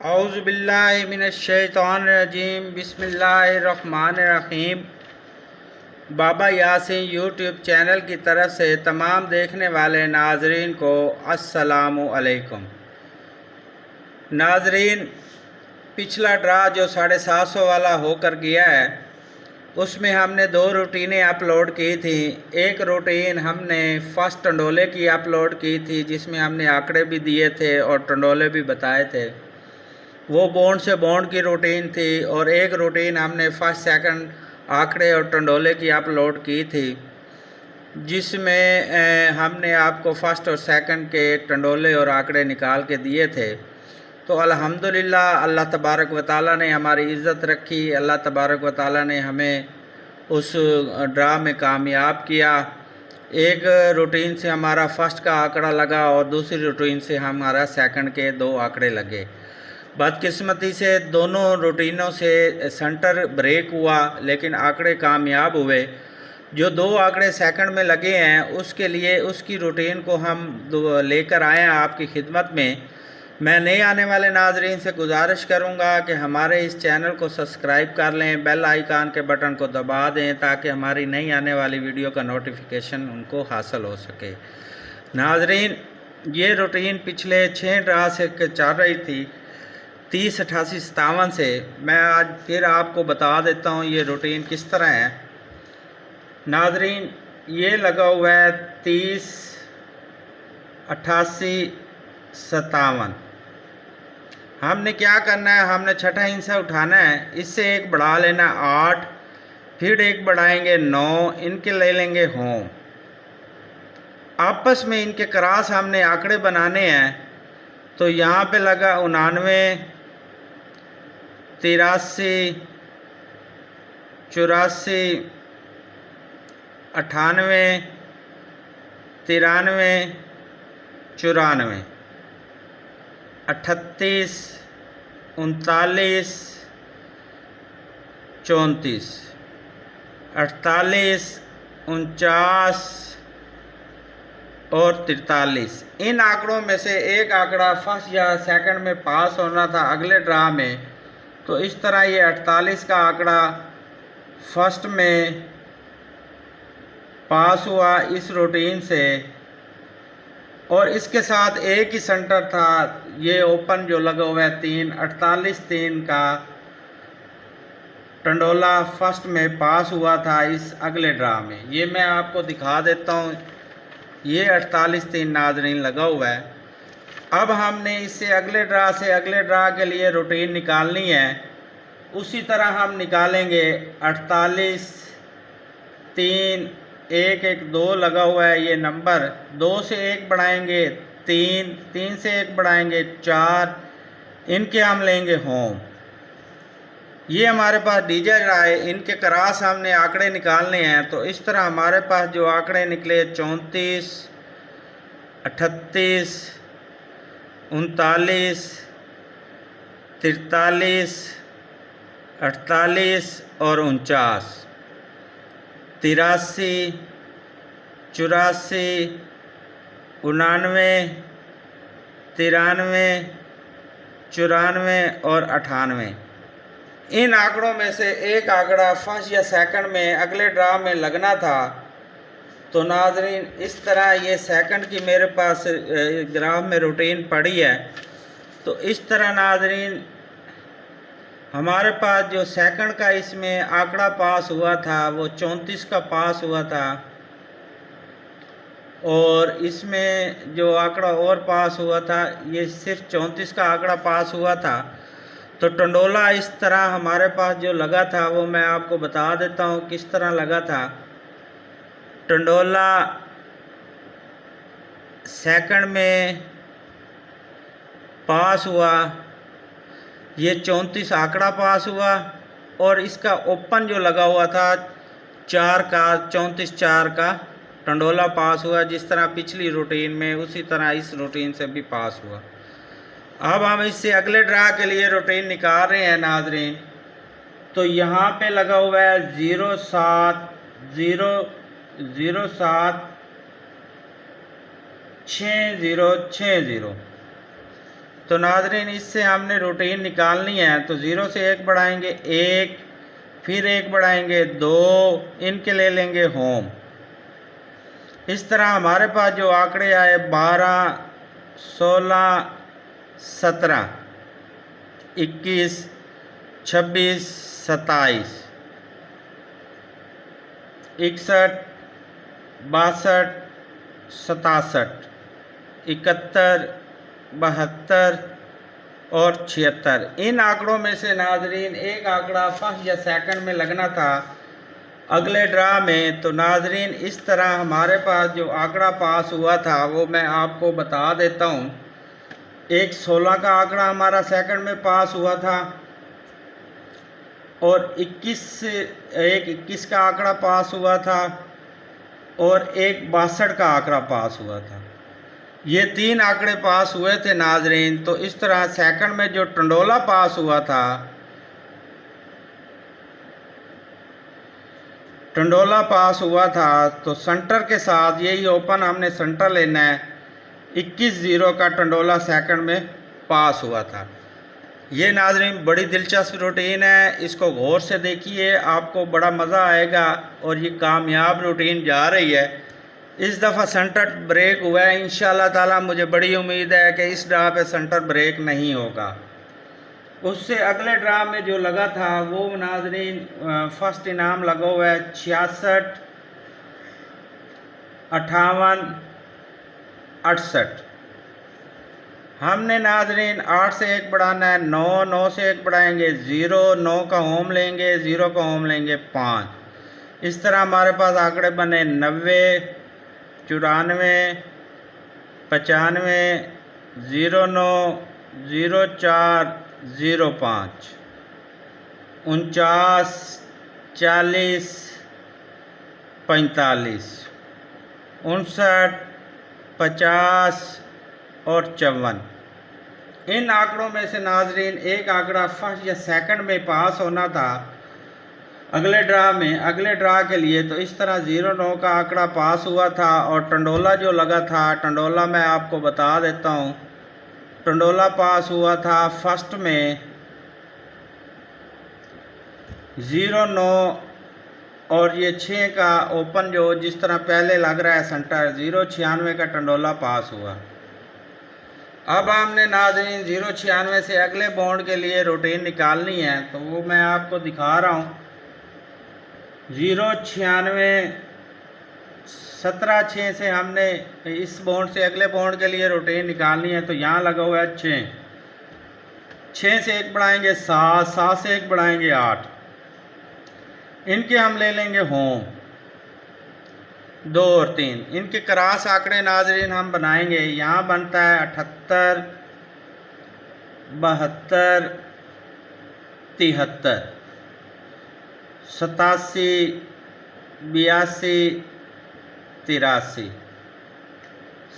औज़ुबिल्लाहि मिनश्शैतानिर्रजीम बिस्मिल्लाहिर्रहमानिर्रहीम। बाबा Yasin YouTube channel की तरफ से तमाम देखने वाले नाजरीन को अस्सलामु अलैकुम। नाजरीन, पिछला ड्रा जो 750 वाला होकर गया है उसमें हमने 2 रूटीनें अपलोड की थी। एक रूटीन हमने फर्स्ट टंडोले की अपलोड की थी जिसमें हमने आंकड़े भी दिए थे और टंडोले भी बताए थे। वो बॉन्ड से बॉन्ड की रूटीन थी। और एक रूटीन हमने फर्स्ट सेकंड आंकड़े और टंडोले की अपलोड की थी जिसमें हमने आपको फर्स्ट और सेकंड के टंडोले और आंकड़े निकाल के दिए थे। तो अल्हम्दुलिल्लाह अल्लाह तबारक व तआला ने हमारी इज़्ज़त रखी। अल्लाह तबारक व तआला ने हमें उस ड्रा में कामयाब किया। एक रूटीन से हमारा फर्स्ट का आंकड़ा लगा और दूसरी रूटीन से हमारा सेकंड के 2 आंकड़े लगे। बदकिस्मती से दोनों रूटीनों से सेंटर ब्रेक हुआ लेकिन आंकड़े कामयाब हुए। जो 2 आंकड़े सेकंड में लगे हैं उसके लिए उसकी रूटीन को हम लेकर आए हैं आपकी खिदमत में। मैं नए आने वाले नाजरीन से गुजारिश करूंगा कि हमारे इस चैनल को सब्सक्राइब कर लें, बेल आइकान के बटन को दबा दें ताकि हमारी नई आने वाली वीडियो का नोटिफिकेशन उनको हासिल हो सके। नाजरीन, ये रूटीन पिछले 6 ड्रा से चल रही थी 30, 88, 57 से। मैं आज फिर आपको बता देता हूँ ये रूटीन किस तरह है। नाजरीन, ये लगा हुआ है 30, 88, 57। हमने क्या करना है, हमने छठा हिस्सा उठाना है, इससे एक बढ़ा लेना 8, फिर एक बढ़ाएंगे 9, इनके ले लेंगे होम। आपस में इनके क्रॉस हमने आंकड़े बनाने हैं। तो यहाँ पे लगा 99, 83, 84, 98, 93, 94, 38, 39, 34, 48, 49 और 43। इन आंकड़ों में से एक आंकड़ा फर्स्ट या सेकंड में पास होना था अगले ड्रा में। तो इस तरह ये 48 का आंकड़ा फर्स्ट में पास हुआ इस रूटीन से। और इसके साथ एक ही सेंटर था, ये ओपन जो लगा हुआ है 3, 48, 3 का टंडोला फर्स्ट में पास हुआ था इस अगले ड्रा में। ये मैं आपको दिखा देता हूँ, ये 48, 3 नाजरीन लगा हुआ है। अब हमने इससे अगले ड्रा से अगले ड्रा के लिए रूटीन निकालनी है। उसी तरह हम निकालेंगे 48, 3, 1, 1, 2 लगा हुआ है ये नंबर। 2 से 1 बढ़ाएंगे 3, 3 से 1 बढ़ाएंगे 4, इनके हम लेंगे होम। ये हमारे पास डीजे ड्रा है, इनके क्रॉस हमने आंकड़े निकालने हैं। तो इस तरह हमारे पास जो आंकड़े निकले 34, 38, 39, 43, 48 और 49, 83, 84, 99, 93, 94 और 98। इन आंकड़ों में से एक आंकड़ा फर्स्ट या सेकंड में अगले ड्रा में लगना था। तो नाजरीन, इस तरह ये सेकंड की मेरे पास ग्राफ में रूटीन पड़ी है। तो इस तरह नाजरीन हमारे पास जो सेकंड का इसमें आंकड़ा पास हुआ था वो 34 का पास हुआ था। और इसमें जो आंकड़ा और पास हुआ था ये सिर्फ 34 का आंकड़ा पास हुआ था। तो टंडोला इस तरह हमारे पास जो लगा था वो मैं आपको बता देता हूँ किस तरह लगा था। टंडोला सेकंड में पास हुआ, ये 34 आंकड़ा पास हुआ। और इसका ओपन जो लगा हुआ था 4 का 34, 4 का टंडोला पास हुआ। जिस तरह पिछली रूटीन में उसी तरह इस रूटीन से भी पास हुआ। अब हम इससे अगले ड्रा के लिए रूटीन निकाल रहे हैं नाजरीन। तो यहाँ पे लगा हुआ है 07, 6060। तो नाज़रीन इससे हमने रूटीन निकालनी है। तो 0 से 1 बढ़ाएंगे 1, फिर 1 बढ़ाएंगे 2, इनके ले लेंगे होम। इस तरह हमारे पास जो आंकड़े आए 12, 16, 17, 21, 26, 27, 61, 62, 67, 71, 72 और 76। इन आंकड़ों में से नाजरीन एक आंकड़ा फर्स्ट या सेकंड में लगना था अगले ड्रा में। तो नाजरीन इस तरह हमारे पास जो आंकड़ा पास हुआ था वो मैं आपको बता देता हूँ। एक 16 का आंकड़ा हमारा सेकंड में पास हुआ था और 21 का आंकड़ा पास हुआ था और एक 62 का आंकड़ा पास हुआ था। ये 3 आंकड़े पास हुए थे नाजरीन। तो इस तरह सेकंड में जो टंडोला पास हुआ था, टंडोला पास हुआ था, तो सेंटर के साथ यही ओपन हमने सेंटर लेना है। 21-0 का टंडोला सेकंड में पास हुआ था। ये नाजरीन बड़ी दिलचस्प रूटीन है, इसको गौर से देखिए, आपको बड़ा मज़ा आएगा और ये कामयाब रूटीन जा रही है। इस दफ़ा सेंटर ब्रेक हुआ है। इंशाल्लाह ताला मुझे बड़ी उम्मीद है कि इस ड्रा पे सेंटर ब्रेक नहीं होगा। उससे अगले ड्रा में जो लगा था वो नाजरीन फर्स्ट इनाम लगा हुआ है 66, 58, 68। हमने नाजरीन 8 से 1 बढ़ाना है 9, 9 से 1 बढ़ाएंगे 0, 9 का होम लेंगे 0 का होम लेंगे 5। इस तरह हमारे पास आंकड़े बने 90, 94, 95, 09, 04, 05, 49, 40, 45, 59, 50 और 54। इन आंकड़ों में से नाजरीन एक आंकड़ा फर्स्ट या सेकंड में पास होना था अगले ड्रा में। अगले ड्रा के लिए तो इस तरह 09 का आंकड़ा पास हुआ था और टंडोला जो लगा था, टंडोला मैं आपको बता देता हूँ। टंडोला पास हुआ था फर्स्ट में 09 और ये 6 का ओपन जो जिस तरह पहले लग रहा है सेंटर 096 का टंडोला पास हुआ। अब हमने नाज़रीन 096 से अगले बॉन्ड के लिए रूटीन निकालनी है, तो वो मैं आपको दिखा रहा हूँ। 096 17/6 से हमने इस बॉन्ड से अगले बॉन्ड के लिए रूटीन निकालनी है। तो यहाँ लगा हुआ है 6, 6 से 1 बढ़ाएंगे 7, 7 से 1 बढ़ाएंगे 8, इनके हम ले लेंगे होम 2 और 3। इनके क्रॉस आंकड़े नाजरीन हम बनाएंगे। यहाँ बनता है 78, 72, 73, 87, 82, 83,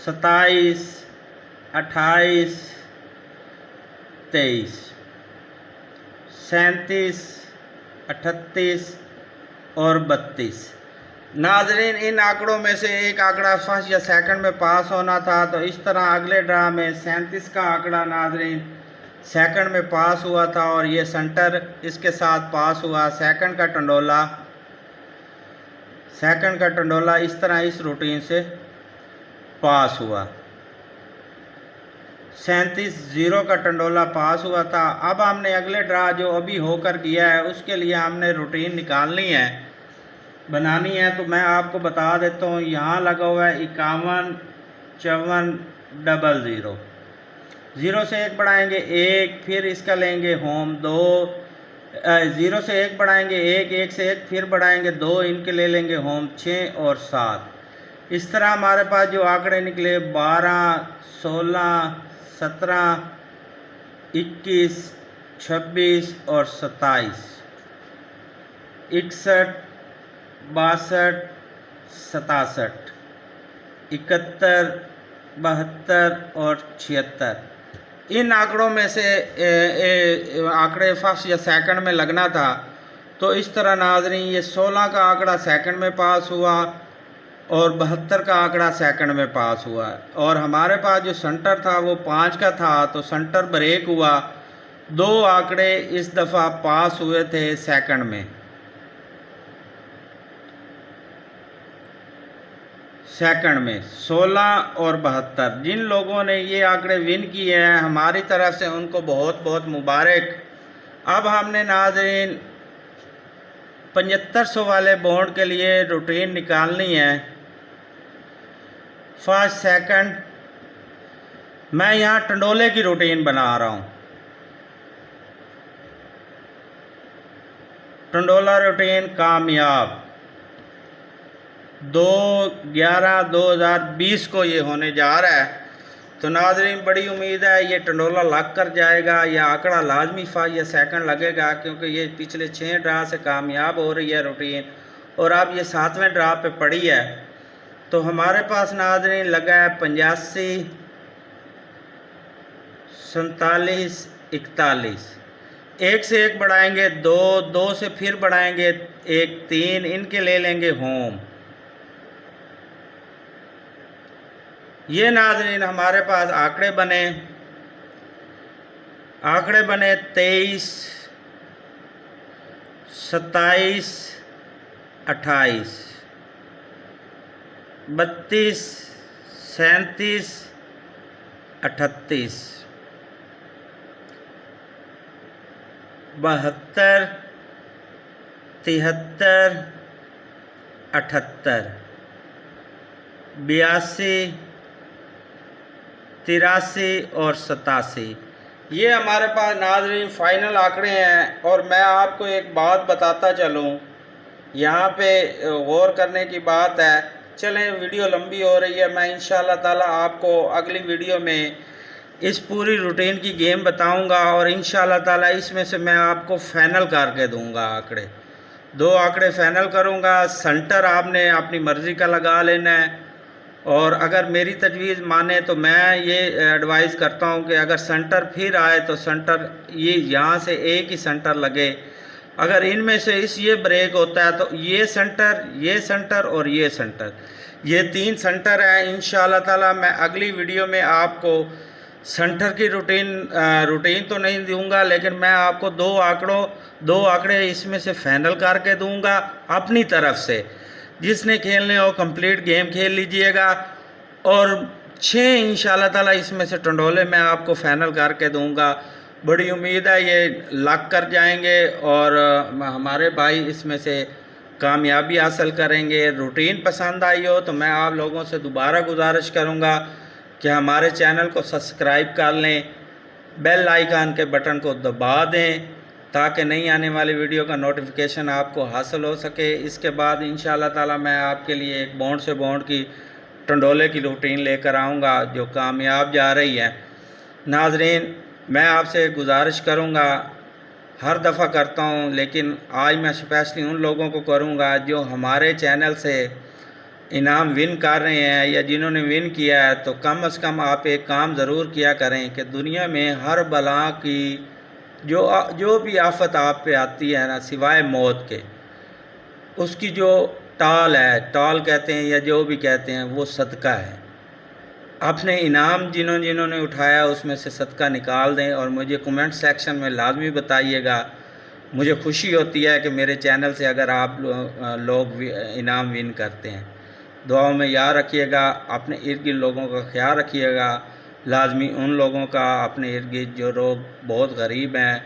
27, 28, 23, 37, 38 और 32। नाजरीन इन आंकड़ों में से एक आंकड़ा फर्स्ट या सेकंड में पास होना था। तो इस तरह अगले ड्रा में 37 का आंकड़ा नाजरीन सेकंड में पास हुआ था और ये सेंटर इसके साथ पास हुआ। सेकंड का टंडोला इस तरह इस रूटीन से पास हुआ। 37 0 का टंडोला पास हुआ था। अब हमने अगले ड्रा जो अभी होकर किया है उसके लिए हमने रूटीन निकालनी है, बनानी है। तो मैं आपको बता देता हूँ। यहाँ लगा हुआ है 51, 54, 00। 0 से 1 बढ़ाएंगे 1, फिर इसका लेंगे होम 2, 0 से 1 बढ़ाएंगे 1, 1 से 1 फिर बढ़ाएंगे 2, इनके ले लेंगे होम 6 और 7। इस तरह हमारे पास जो आंकड़े निकले 12, 16, 17, 21, 26 और 27, 61, 62, 67, 71, 72 और 76। इन आंकड़ों में से आंकड़े फर्स्ट या सेकंड में लगना था। तो इस तरह नाजरीन ये 16 का आंकड़ा सेकंड में पास हुआ और 72 का आंकड़ा सेकंड में पास हुआ है। और हमारे पास जो सेंटर था वो 5 का था, तो सेंटर ब्रेक हुआ। 2 आंकड़े इस दफ़ा पास हुए थे सेकंड में। सेकंड में 16 और 72। जिन लोगों ने ये आंकड़े विन किए हैं, हमारी तरफ से उनको बहुत बहुत मुबारक। अब हमने नाज़रीन 7500 वाले बॉन्ड के लिए रूटीन निकालनी है। फर्स्ट सेकंड मैं यहाँ टंडोले की रूटीन बना रहा हूँ। टंडोला रूटीन कामयाब 2/11/2020 को ये होने जा रहा है। तो नाज़रीन बड़ी उम्मीद है ये टंडोला लग कर जाएगा, या आंकड़ा लाजमी या सेकंड लगेगा, क्योंकि ये पिछले 6 ड्रा से कामयाब हो रही है रूटीन, और अब ये 7वें ड्रा पे पड़ी है। तो हमारे पास नाज़रीन लगा है 85, 47, 41। एक से एक बढ़ाएंगे 2, 2 से फिर बढ़ाएंगे 1, 3, इनके ले लेंगे होम। ये नाज़रीन हमारे पास आंकड़े बने 23, 27, 28, 32, 37, 38, 72, 73, 78, 82, 83 और 87। ये हमारे पास नाज़रीन फ़ाइनल आंकड़े हैं। और मैं आपको एक बात बताता चलूँ, यहाँ पे गौर करने की बात है। चलें, वीडियो लंबी हो रही है, मैं इंशाअल्लाह ताला आपको अगली वीडियो में इस पूरी रूटीन की गेम बताऊंगा, और इंशाअल्लाह ताला इसमें से मैं आपको फ़ाइनल करके दूंगा आंकड़े। 2 आंकड़े फ़ाइनल करूंगा। सेंटर आपने अपनी मर्ज़ी का लगा लेना है, और अगर मेरी तजवीज़ माने तो मैं ये एडवाइस करता हूँ कि अगर सेंटर फिर आए तो सेंटर ये यहाँ से एक ही सेंटर लगे। अगर इनमें से ये ब्रेक होता है तो ये सेंटर और ये सेंटर, ये 3 सेंटर हैं। इंशाअल्लाह ताला मैं अगली वीडियो में आपको सेंटर की रूटीन तो नहीं दूंगा, लेकिन मैं आपको 2 आंकड़े इसमें से फाइनल करके दूंगा अपनी तरफ से। जिसने खेलने हो कंप्लीट गेम खेल लीजिएगा, और 6 इंशाअल्लाह ताला इसमें से टंडोले मैं आपको फाइनल करके दूंगा। बड़ी उम्मीद है ये लग कर जाएंगे, और हमारे भाई इसमें से कामयाबी हासिल करेंगे। रूटीन पसंद आई हो तो मैं आप लोगों से दोबारा गुजारिश करूंगा कि हमारे चैनल को सब्सक्राइब कर लें, बेल आइकन के बटन को दबा दें, ताकि नई आने वाली वीडियो का नोटिफिकेशन आपको हासिल हो सके। इसके बाद इंशाअल्लाह ताला मैं आपके लिए एक बॉन्ड से बॉन्ड की टंडोले की रूटीन लेकर आऊँगा जो कामयाब जा रही है। नाज़रीन मैं आपसे गुजारिश करूँगा, हर दफ़ा करता हूँ, लेकिन आज मैं स्पेशली उन लोगों को करूँगा जो हमारे चैनल से इनाम विन कर रहे हैं या जिन्होंने विन किया है। तो कम से कम आप एक काम ज़रूर किया करें कि दुनिया में हर बला की जो भी आफत आप पे आती है ना, सिवाय मौत के, उसकी जो टाल है, टाल कहते हैं या जो भी कहते हैं, वो सदका है। अपने इनाम जिन्होंने उठाया उसमें से सदका निकाल दें, और मुझे कमेंट सेक्शन में लाजमी बताइएगा। मुझे खुशी होती है कि मेरे चैनल से अगर आप लोग इनाम विन करते हैं। दुआओं में याद रखिएगा, अपने इर्द गिर्द लोगों का ख्याल रखिएगा, लाजमी उन लोगों का अपने इर्द गिर्द जो लोग बहुत गरीब हैं।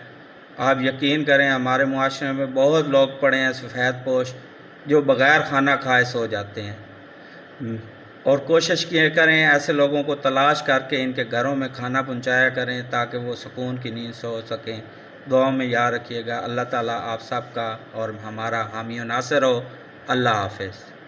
आप यकीन करें हमारे मुआशरे में बहुत लोग पड़े हैं सफ़ेद पोश जो बग़ैर खाना खाए सो जाते हैं, और कोशिश किया करें ऐसे लोगों को तलाश करके इनके घरों में खाना पहुंचाया करें ताकि वो सुकून की नींद सो सकें। दुआओं में याद रखिएगा। अल्लाह ताला आप सब का और हमारा हामी और नासिर हो। अल्लाह हाफ़िज़।